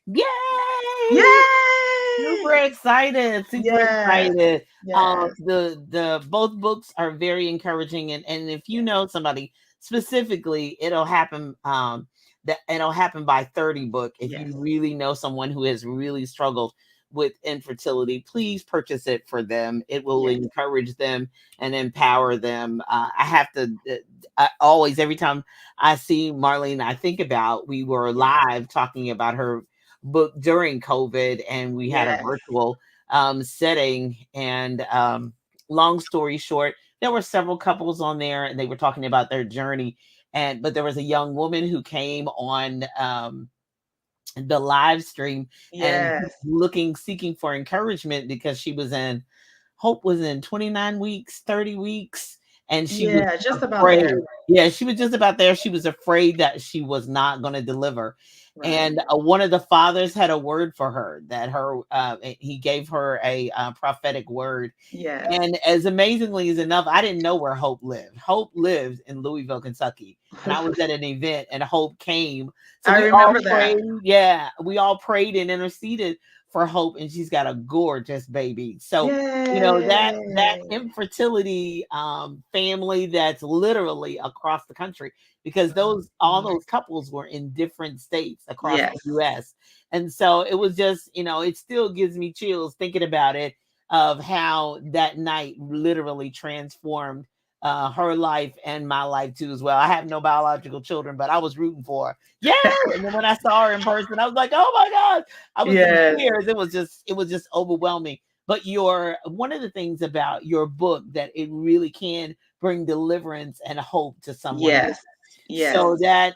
Yay! Yay! Super excited. Super excited. Yes. The both books are very encouraging, and if you know somebody specifically, it'll happen. That it'll happen by 30 book. If Yes. you really know someone who has really struggled with infertility, please purchase it for them. It will Yes. encourage them and empower them. I have to always, every time I see Marlene, I think about, we were live talking about her book during COVID, and we had a Yes. virtual setting. And long story short, there were several couples on there, and they were talking about their journey. But there was a young woman who came on the live stream and Yes. seeking for encouragement, because Hope was in 29 weeks, 30 weeks, and she was Yeah, just about afraid. there. Yeah, she was just about there. She was afraid that she was not going to deliver. Right. And one of the fathers had a word for her, that he gave her a prophetic word. Yes. And as amazingly as enough, I didn't know where Hope lived. Hope lived in Louisville, Kentucky. And I was at an event, and Hope came. So I we all remember that. prayed. Yeah, we all prayed and interceded for Hope, and she's got a gorgeous baby. So that Yay. infertility family that's literally across the country, because all those couples were in different states across Yes. the US. And so it was just, it still gives me chills thinking about it, of how that night literally transformed her life and my life too as well. I have no biological children, but I was rooting for her. Yeah. And then when I saw her in person, I was like, oh my God, I was in tears. It was just overwhelming. But one of the things about your book, that it really can bring deliverance and hope to someone. Yes. Yes. So that,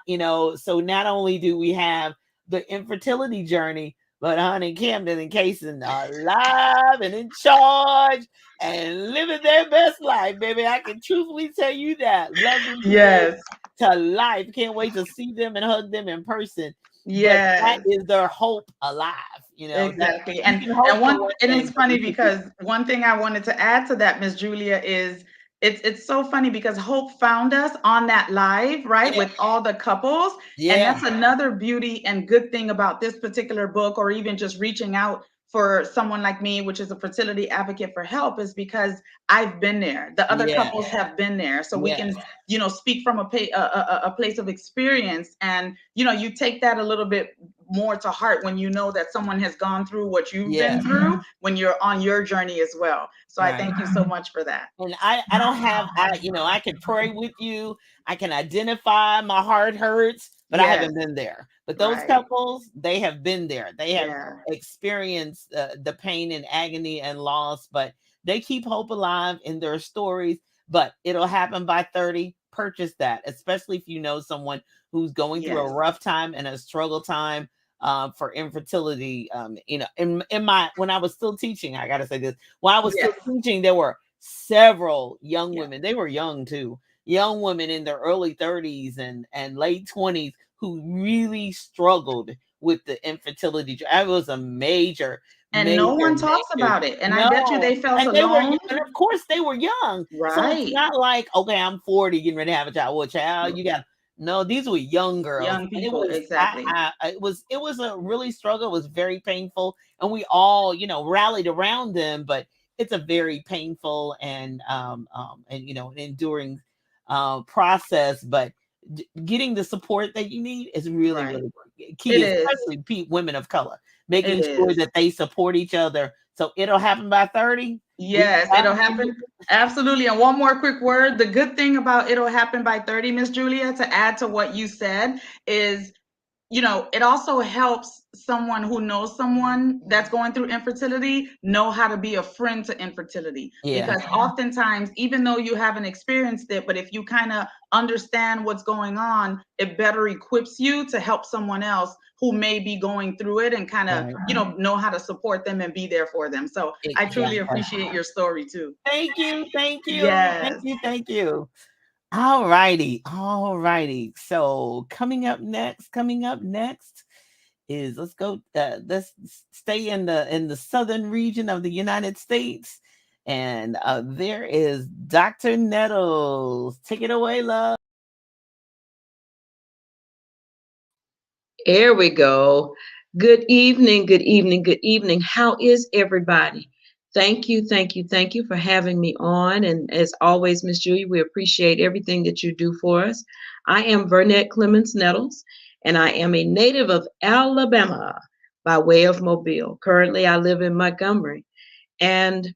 so not only do we have the infertility journey, but honey, Camden and Kaysen are alive and in charge and living their best life, baby. I can truthfully tell you that. Love them to life. Can't wait to see them and hug them in person. Yes. But that is their hope alive, Exactly. And it's funny, because one thing I wanted to add to that, Miss Julia, is it's so funny because Hope found us on that live, right? With all the couples. Yeah. And that's another beauty and good thing about this particular book, or even just reaching out for someone like me, which is a fertility advocate, for help, is because I've been there. The other couples have been there. So we can, speak from a place of experience. And, you take that a little bit more to heart when you know that someone has gone through what you've been through when you're on your journey as well. So I thank you so much for that. And I don't have, I can pray with you. I can identify my heart hurts, but I haven't been there. But those couples, they have been there. They have experienced the pain and agony and loss, but they keep hope alive in their stories. But it'll happen by 30. Purchase that, especially if you know someone who's going through a rough time and a struggle time for infertility. When I was still teaching, I got to say this, when I was still teaching, there were several young women. They were young too. Young women in their early 30s and late 20s who really struggled with the infertility. It was a major. And no one talks about it. And I bet you they felt alone. And of course they were young. Right. So it's not like, okay, I'm 40 getting ready to have a child. Well, child, you got, no, these were young girls. Young people, exactly. It was a really struggle. It was very painful. And we all, rallied around them, but it's a very painful and enduring process. But getting the support that you need is really, really, key, It is. especially women of color, making It sure is. that they support each other. So it'll happen by 30. Yes, it'll happen. Absolutely. And one more quick word. The good thing about it'll happen by 30, Miss Julia, to add to what you said, is it also helps someone who knows someone that's going through infertility know how to be a friend to infertility. Yeah. Because oftentimes, even though you haven't experienced it, but if you kind of understand what's going on, it better equips you to help someone else who may be going through it, and kind of, know how to support them and be there for them. So I truly appreciate your story too. Thank you. Thank you. Yes. Thank you. Thank you. All righty. All righty. So coming up next is, let's go, let's stay in the southern region of the United States. And there is Dr. Nettles. Take it away, love. There we go. Good evening, good evening, good evening. How is everybody? Thank you for having me on. And as always, Miss Julia, we appreciate everything that you do for us. I am Vernette Clemens Nettles, and I am a native of Alabama by way of Mobile. Currently, I live in Montgomery, and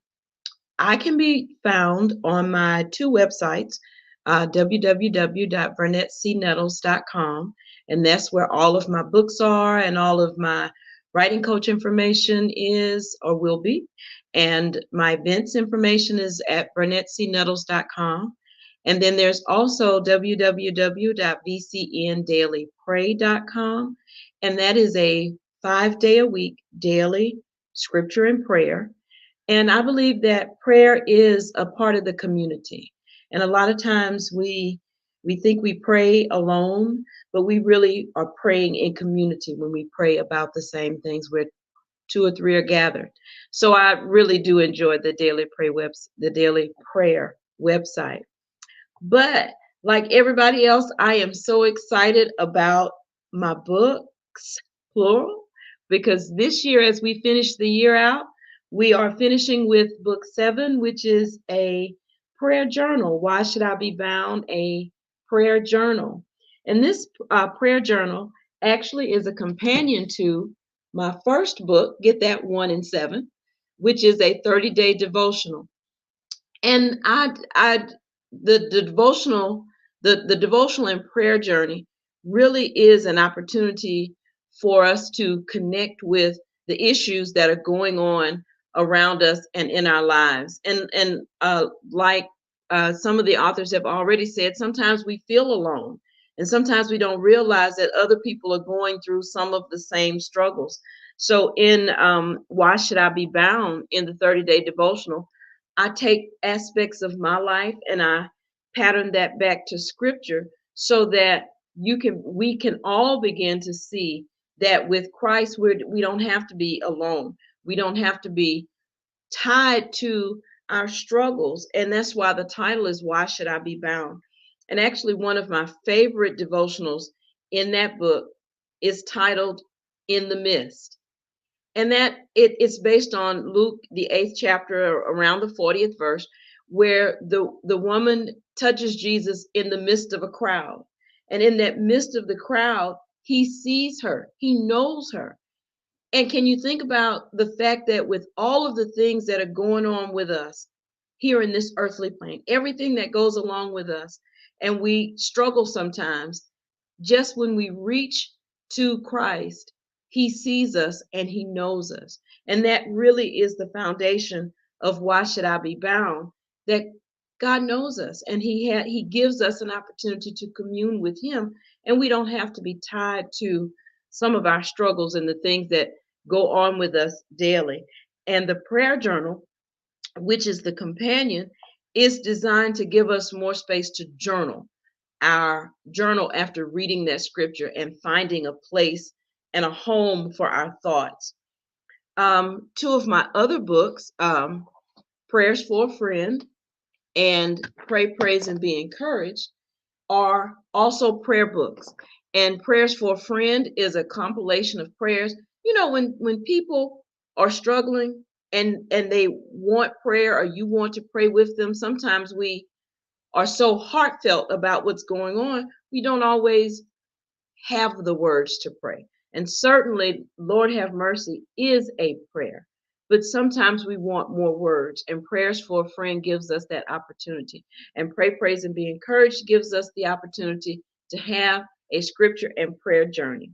I can be found on my two websites, www.vernettcnettles.com, and that's where all of my books are and all of my writing coach information is or will be. And my events information is at vernettcnettles.com. And then there's also www.vcndailypray.com, and that is a 5-day-a-week daily scripture and prayer. And I believe that prayer is a part of the community. And a lot of times we think we pray alone, but we really are praying in community when we pray about the same things where 2 or 3 are gathered. So I really do enjoy the daily prayer website. But like everybody else, I am so excited about my books, plural, because this year, as we finish the year out, we are finishing with book 7, which is a prayer journal. Why Should I Be Bound? A prayer journal. And this prayer journal actually is a companion to my first book, get that, 1 and 7, which is a 30-day devotional. And the devotional and prayer journey really is an opportunity for us to connect with the issues that are going on around us and in our lives. And like some of the authors have already said, sometimes we feel alone, and sometimes we don't realize that other people are going through some of the same struggles. So in Why Should I Be Bound, in the 30-day devotional, I take aspects of my life and I pattern that back to scripture, so that we can all begin to see that with Christ, we don't have to be alone. We don't have to be tied to our struggles. And that's why the title is Why Should I Be Bound? And actually, one of my favorite devotionals in that book is titled In the Midst. And that it's based on Luke, the 8th chapter, around the 40th verse, where the woman touches Jesus in the midst of a crowd. And in that midst of the crowd, he sees her, he knows her. And can you think about the fact that with all of the things that are going on with us here in this earthly plane, everything that goes along with us, and we struggle sometimes, just when we reach to Christ, he sees us and he knows us. And that really is the foundation of Why Should I Be Bound? That God knows us, and he gives us an opportunity to commune with him, and we don't have to be tied to some of our struggles and the things that go on with us daily. And the prayer journal, which is the companion, is designed to give us more space to journal after reading that scripture and finding a place and a home for our thoughts. 2 of my other books, Prayers for a Friend and Pray, Praise, and Be Encouraged, are also prayer books. And Prayers for a Friend is a compilation of prayers. When people are struggling and they want prayer, or you want to pray with them, sometimes we are so heartfelt about what's going on, we don't always have the words to pray. And certainly, Lord have mercy is a prayer. But sometimes we want more words, and prayers for a friend gives us that opportunity. And Pray, Praise, and Be Encouraged gives us the opportunity to have a scripture and prayer journey.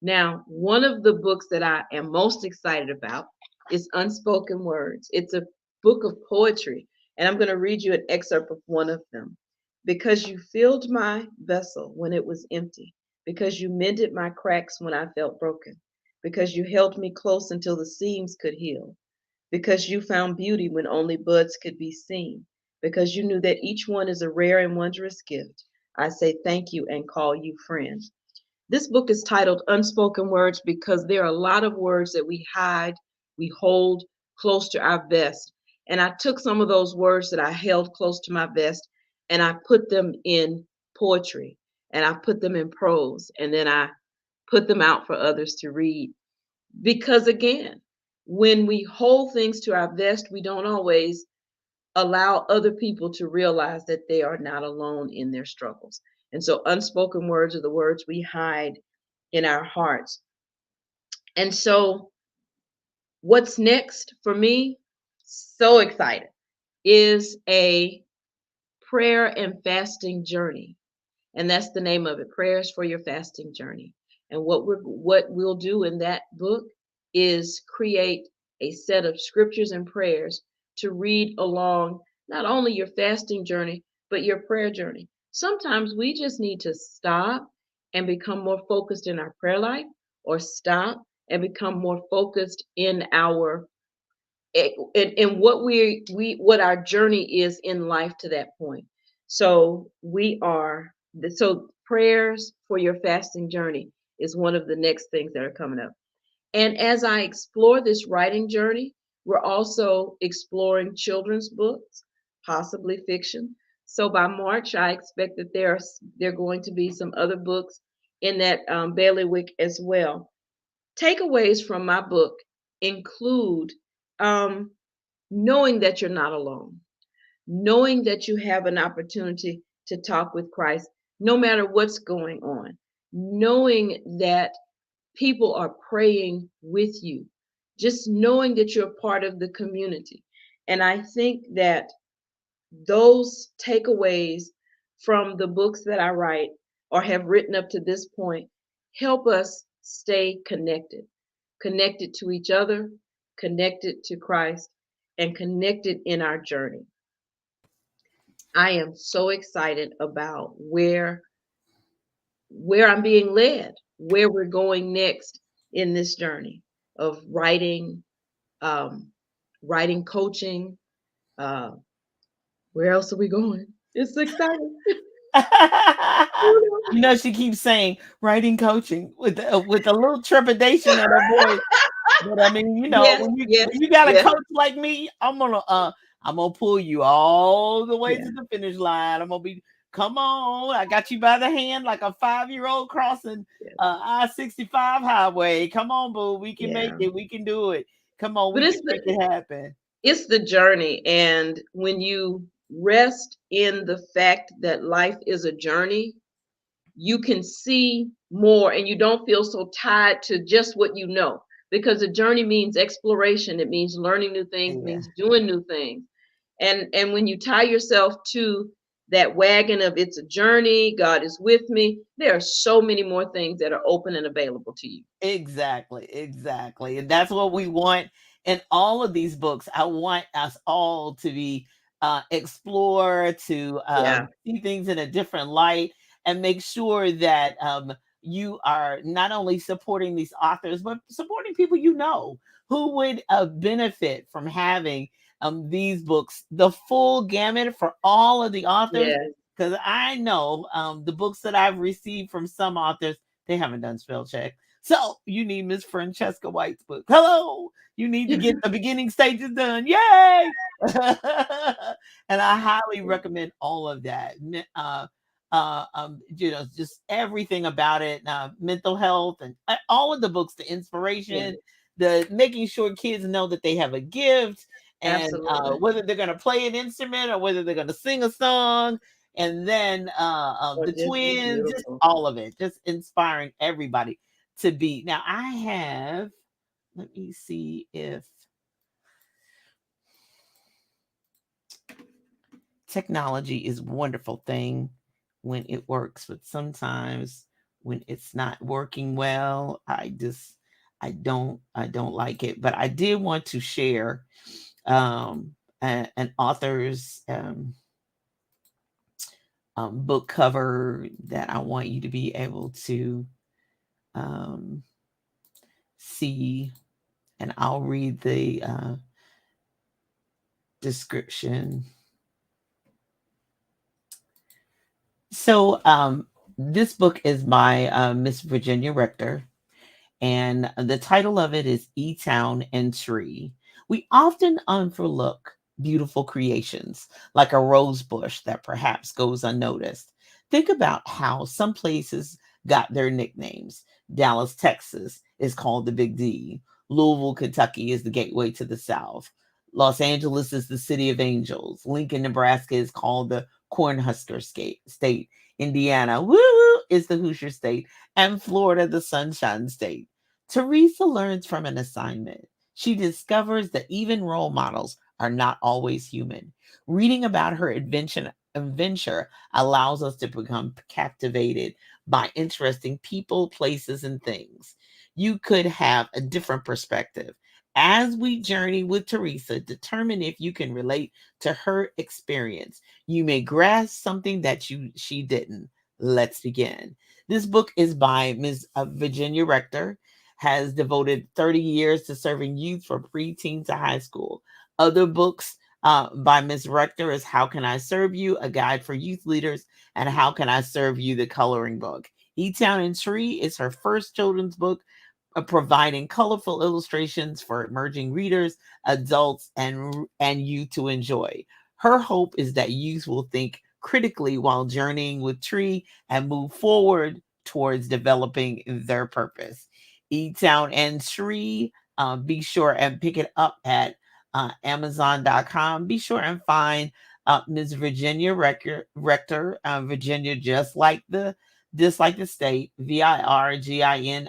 Now, one of the books that I am most excited about is Unspoken Words. It's a book of poetry, and I'm going to read you an excerpt of one of them. Because you filled my vessel when it was empty, because you mended my cracks when I felt broken, because you held me close until the seams could heal, because you found beauty when only buds could be seen, because you knew that each one is a rare and wondrous gift. I say thank you and call you friend. This book is titled Unspoken Words because there are a lot of words that we hide, we hold close to our vest. And I took some of those words that I held close to my vest and I put them in poetry and I put them in prose and then I put them out for others to read. Because again, when we hold things to our vest, we don't always allow other people to realize that they are not alone in their struggles. And so unspoken words are the words we hide in our hearts. And so what's next for me, so excited, is a prayer and fasting journey. And that's the name of it, Prayers for Your Fasting Journey. And what we'll do in that book is create a set of scriptures and prayers to read along not only your fasting journey, but your prayer journey. Sometimes we just need to stop and become more focused in our prayer life, or stop and become more focused in our in what our journey is in life to that point. So prayers for your fasting journey is one of the next things that are coming up. And as I explore this writing journey, we're also exploring children's books, possibly fiction. So by March, I expect that there are going to be some other books in that bailiwick as well. Takeaways from my book include knowing that you're not alone, knowing that you have an opportunity to talk with Christ, no matter what's going on, knowing that people are praying with you, just knowing that you're part of the community. And I think that those takeaways from the books that I write or have written up to this point help us stay connected to each other, connected to Christ, and connected in our journey. I am so excited about where I'm being led, where we're going next in this journey of writing, writing coaching. Where else are we going? It's exciting. You know, she keeps saying writing coaching with a little trepidation in her voice. But I mean, you know, when you got a coach like me, I'm gonna pull you all the way to the finish line. I'm gonna be, come on, I got you by the hand like a 5-year-old crossing I-65 highway. Come on, boo, we can make it. We can do it. Come on, we can make it happen. It's the journey, and when you rest in the fact that life is a journey, you can see more, and you don't feel so tied to just what you know. Because a journey means exploration. It means learning new things, means doing new things. And when you tie yourself to that wagon of it's a journey, God is with me, there are so many more things that are open and available to you. Exactly. And that's what we want in all of these books. I want us all to be explore, to see things in a different light, and make sure that you are not only supporting these authors, but supporting people you know who would benefit from having these books, the full gamut for all of the authors. Because I know the books that I've received from some authors, they haven't done spell check. So you need Miss Francesca White's book. Hello, you need to get the beginning stages done. Yay! And I highly recommend all of that. You know, just everything about it, mental health, and all of the books, the inspiration, the making sure kids know that they have a gift, and whether they're going to play an instrument or whether they're going to sing a song, and then the twins, just all of it, just inspiring everybody. to be. Now I have, let me see if technology is a wonderful thing when it works, but sometimes when it's not working well, I don't like it. But I did want to share an author's book cover that I want you to be able to see, and I'll read the description. So this book is by Miss Virginia Rector, and the title of it is E-Town and Tree. We often overlook beautiful creations like a rose bush that perhaps goes unnoticed. Think about how some places got their nicknames. Dallas, Texas is called the Big D. Louisville, Kentucky is the gateway to the South. Los Angeles is the city of angels. Lincoln, Nebraska is called the Cornhusker State. Indiana, woo, is the Hoosier State. And Florida, the Sunshine State. Teresa learns from an assignment. She discovers that even role models are not always human. Reading about her adventure allows us to become captivated by interesting people, places, and things. You could have a different perspective. As we journey with Teresa, determine if you can relate to her experience. You may grasp something that she didn't. Let's begin. This book is by Ms. Virginia Rector, has devoted 30 years to serving youth from preteen to high school. Other books by Ms. Rector is How Can I Serve You? A Guide for Youth Leaders, and How Can I Serve You? The Coloring Book. E-Town and Tree is her first children's book, providing colorful illustrations for emerging readers, adults, and youth to enjoy. Her hope is that youth will think critically while journeying with Tree and move forward towards developing their purpose. E-Town and Tree, be sure and pick it up at Amazon.com. Be sure and find Ms. Virginia Rector, Virginia, just like the state, Virginia,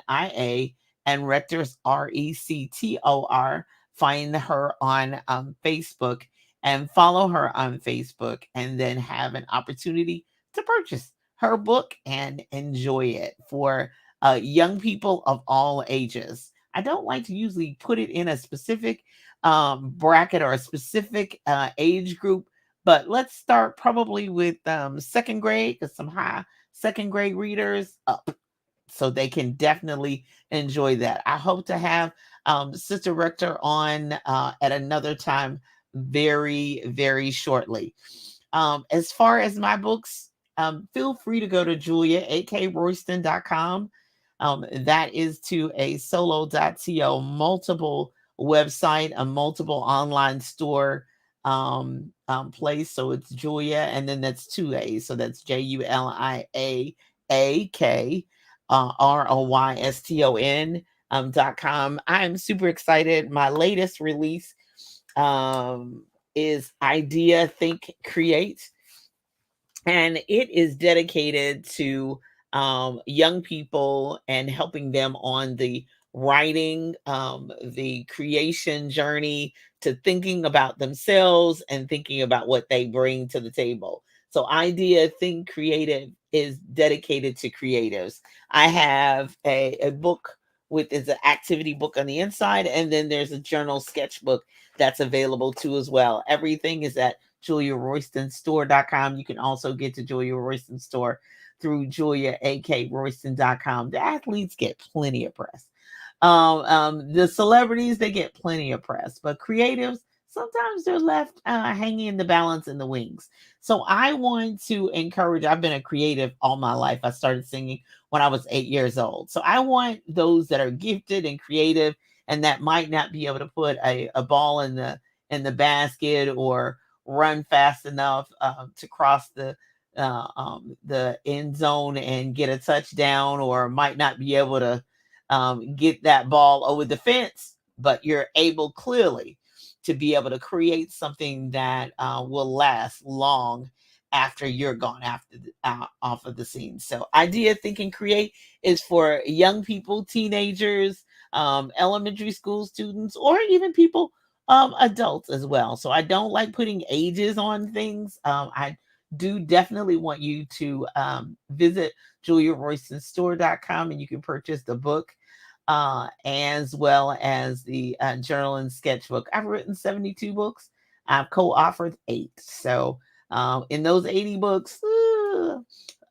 and Rector's Rector. Find her on Facebook and follow her on Facebook, and then have an opportunity to purchase her book and enjoy it for young people of all ages. I don't like to usually put it in a specific bracket or a specific age group, but let's start probably with second grade, because some high second grade readers up, so they can definitely enjoy that. I hope to have Sister Rector on at another time very, very shortly. As far as my books, feel free to go to juliaakroyston.com. That is to a solo.to multiple website, a multiple online store place. So it's Julia, and then that's 2 A's. So that's JuliaAkRoyston.com. I'm super excited. My latest release is Idea, Think, Create. And it is dedicated to young people and helping them on the writing, the creation journey, to thinking about themselves and thinking about what they bring to the table. So Idea, Think, Creative is dedicated to creatives. I have a book with is an activity book on the inside, and then there's a journal sketchbook that's available too as well. Everything is at JuliaRoystonStore.com. You can also get to Julia Royston Store through JuliaAkRoyston.com. The athletes get plenty of press. The celebrities, they get plenty of press, but creatives, sometimes they're left hanging in the balance in the wings. So I want to encourage, I've been a creative all my life. I started singing when I was 8 years old. So I want those that are gifted and creative and that might not be able to put a ball in the basket or run fast enough to cross the end zone and get a touchdown, or might not be able to get that ball over the fence, but you're able clearly to be able to create something that will last long after you're gone off of the scene. So Idea, Think, and Create is for young people, teenagers, elementary school students, or even people, adults as well. So I don't like putting ages on things. I do definitely want you to visit JuliaRoystonStore.com, and you can purchase the book as well as the journal and sketchbook. I've written 72 books. I've co-authored 8. So in those 80 books,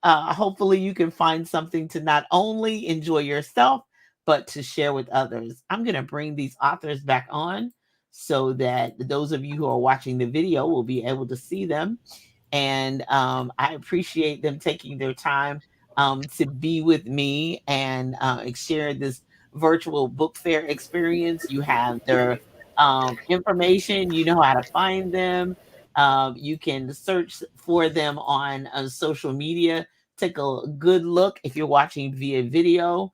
hopefully you can find something to not only enjoy yourself, but to share with others. I'm going to bring these authors back on so that those of you who are watching the video will be able to see them. And I appreciate them taking their time to be with me and share this virtual book fair experience. You have their information, you know how to find them. You can search for them on social media. Take a good look if you're watching via video.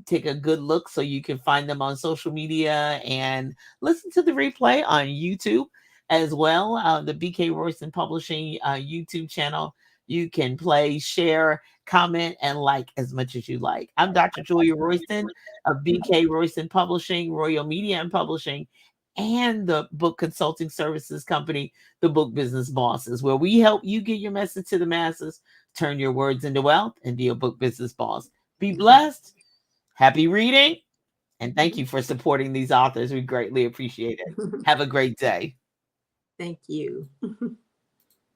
Take a good look so you can find them on social media and listen to the replay on YouTube as well. The BK Royston Publishing YouTube channel. You can play, share, comment, and like as much as you like. I'm Dr. Julia Royston of BK Royston Publishing, Royal Media and Publishing, and the book consulting services company, The Book Business Bosses, where we help you get your message to the masses, turn your words into wealth, and be a book business boss. Be blessed. Happy reading. And thank you for supporting these authors. We greatly appreciate it. Have a great day. Thank you.